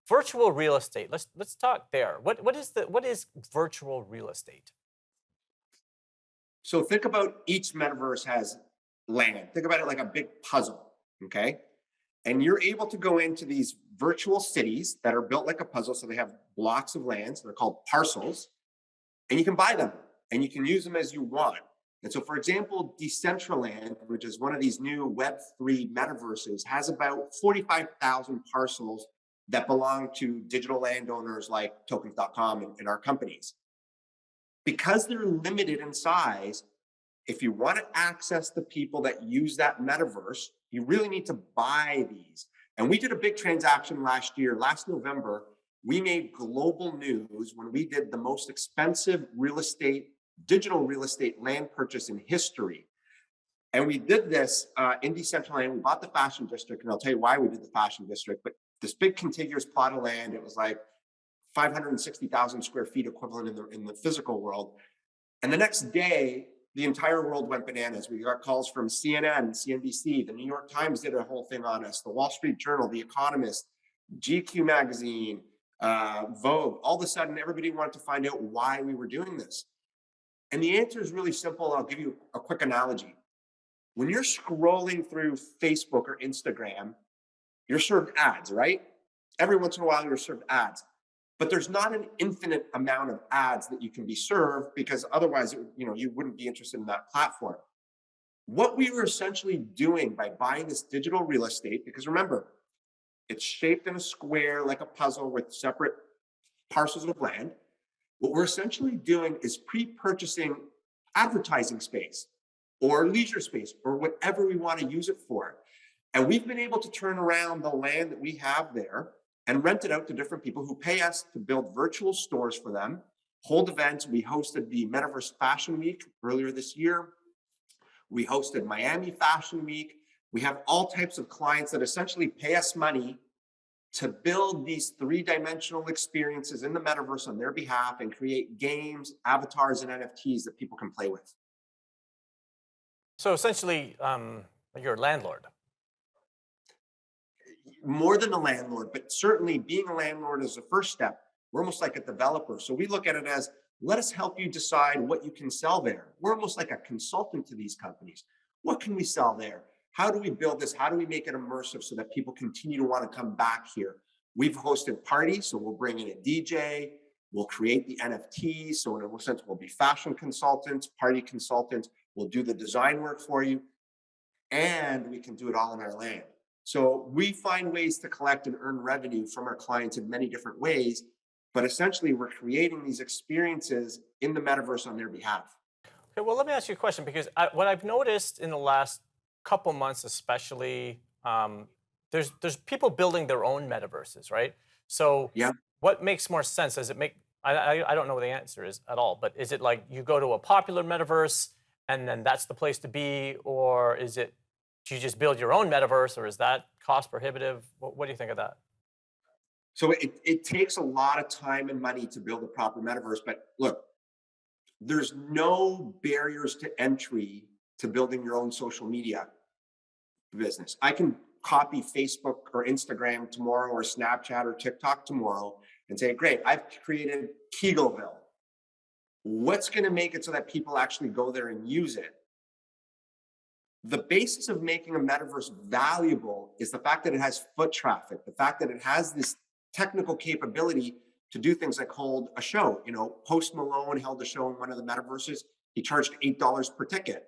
Virtual real estate. Let's talk there. What is virtual real estate? So think about each metaverse has land. Think about it like a big puzzle, okay? And you're able to go into these virtual cities that are built like a puzzle. So they have blocks of lands. They're called parcels, and you can buy them and you can use them as you want. And so, for example, Decentraland, which is one of these new Web3 metaverses, has about 45,000 parcels that belong to digital landowners like tokens.com and our companies. Because they're limited in size, if you want to access the people that use that metaverse, you really need to buy these. And we did a big transaction last year, last November. We made global news when we did the most expensive digital real estate land purchase in history. And we did this in Decentraland. We bought the fashion district, and I'll tell you why we did the fashion district. But this big contiguous plot of land, it was like 560,000 square feet equivalent in the physical world. And the next day, the entire world went bananas. We got calls from CNN, CNBC, the New York Times did a whole thing on us, the Wall Street Journal, The Economist, GQ magazine, Vogue. All of a sudden, everybody wanted to find out why we were doing this. And the answer is really simple. I'll give you a quick analogy. When you're scrolling through Facebook or Instagram, you're served ads, right? Every once in a while, you're served ads. But there's not an infinite amount of ads that you can be served, because otherwise, you wouldn't be interested in that platform. What we were essentially doing by buying this digital real estate, because remember, it's shaped in a square like a puzzle with separate parcels of land. What we're essentially doing is pre-purchasing advertising space or leisure space or whatever we want to use it for. And we've been able to turn around the land that we have there and rent it out to different people who pay us to build virtual stores for them, hold events. We hosted the Metaverse Fashion Week earlier this year. We hosted Miami Fashion Week. We have all types of clients that essentially pay us money to build these three-dimensional experiences in the metaverse on their behalf and create games, avatars, and NFTs that people can play with. So essentially, you're a landlord. More than a landlord, but certainly being a landlord is the first step. We're almost like a developer. So we look at it as, let us help you decide what you can sell there. We're almost like a consultant to these companies. What can we sell there? How do we build this? How do we make it immersive so that people continue to want to come back here? We've hosted parties, so we'll bring in a DJ. We'll create the NFTs. So in a sense, we'll be fashion consultants, party consultants. We'll do the design work for you. And we can do it all in our land. So we find ways to collect and earn revenue from our clients in many different ways. But essentially, we're creating these experiences in the metaverse on their behalf. Okay, well, let me ask you a question, because what I've noticed in the last couple months, especially, there's people building their own metaverses, right? So, Yeah. what makes more sense? Does it make? I don't know what the answer is at all. But is it like you go to a popular metaverse and then that's the place to be, or is it do you just build your own metaverse, or is that cost prohibitive? What do you think of that? So it takes a lot of time and money to build a proper metaverse. But look, there's no barriers to entry to building your own social media business. I can copy Facebook or Instagram tomorrow or Snapchat or TikTok tomorrow and say, great, I've created Kegelville. What's going to make it so that people actually go there and use it? The basis of making a metaverse valuable is the fact that it has foot traffic, the fact that it has this technical capability to do things like hold a show. Post Malone held a show in one of the metaverses. He charged $8 per ticket.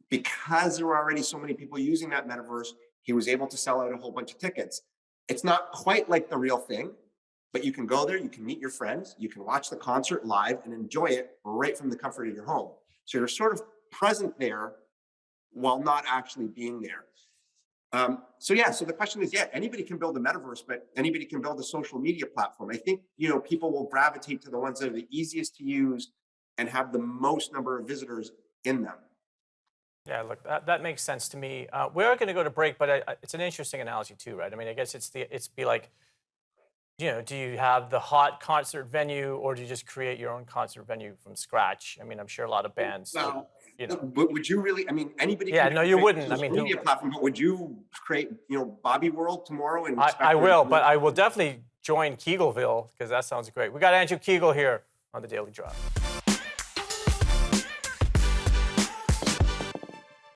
Because there were already so many people using that metaverse, he was able to sell out a whole bunch of tickets. It's not quite like the real thing, but you can go there, you can meet your friends, you can watch the concert live and enjoy it right from the comfort of your home. So you're sort of present there while not actually being there. So the question is, anybody can build a metaverse, but anybody can build a social media platform. I think, people will gravitate to the ones that are the easiest to use and have the most number of visitors in them. Yeah, look, that makes sense to me. We are going to go to break, but it's an interesting analogy too, right? I mean, I guess it's be like, do you have the hot concert venue, or do you just create your own concert venue from scratch? I mean, I'm sure a lot of bands. Well, you know. But would you really? I mean, anybody. Yeah, can no, you create a wouldn't. I social mean, who- media platform. But would you create, Bobby World tomorrow? And I expect there to will, be- but I will definitely join Kigelville because that sounds great. We got Andrew Kiguel here on the Daily Drop.